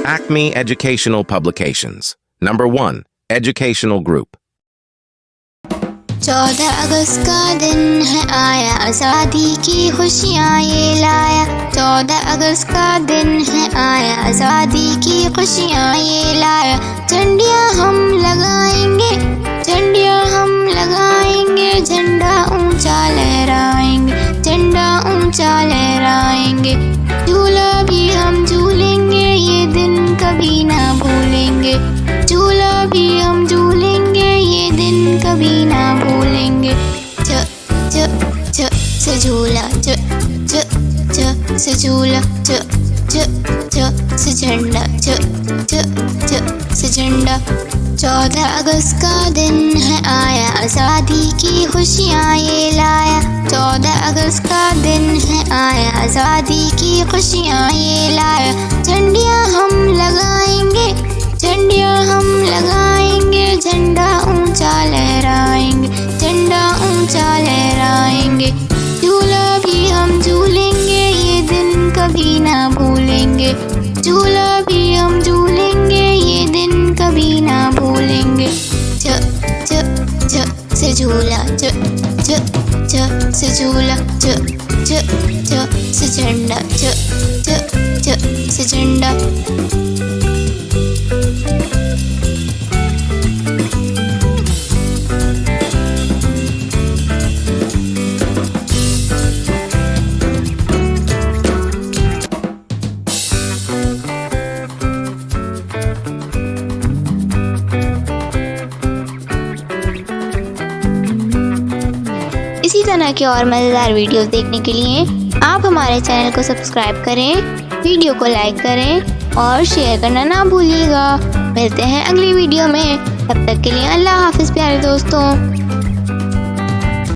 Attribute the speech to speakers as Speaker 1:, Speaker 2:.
Speaker 1: Acme Educational Publications. Number 1. Educational Group.
Speaker 2: 14 अगस्त का दिन है आया, आज़ादी की खुशियाँ ये लाया। 14 अगस्त का दिन है आया, आज़ादी की खुशियाँ ये लाया। झंडियाँ हम लगाएंगे, झंडियाँ हम लगाएंगे, झंडा ऊंचा लहराएंगे, झंडा ऊंचा लहराएंगे। झूला भी हम झूलेंगे, ये दिन कभी ना भूलेंगे। झूला भी हम झूलेंगे, ये दिन कभी ना भूलेंगे। च च च से झूला, च च च से झूला, च च च से झंडा, च च च से झंडा। 14 अगस्त का दिन है आया, आज़ादी की खुशियाँ ये लाया। 14 अगस्त का दिन है आया, आज़ादी की खुशियाँ ये लाया। झंडियाँ हम लगाएंगे, झंडियाँ हम लगाएंगे, झंडा ऊंचा लहराएंगे, झंडा ऊंचा लहराएंगे। झूला भी हम झूलेंगे, ये दिन कभी ना भूलेंगे। झूला भी हम झूलेंगे, ये दिन कभी ना भूलेंगे। च च च से झूला, च च च से झूला, च च च से झंडा, च च च से झंडा। इसी तरह के और मज़ेदार वीडियोस देखने के लिए आप हमारे चैनल को सब्सक्राइब करें, वीडियो को लाइक करें और शेयर करना ना भूलिएगा। मिलते हैं अगली वीडियो में, तब तक के लिए अल्लाह हाफिज़ प्यारे दोस्तों।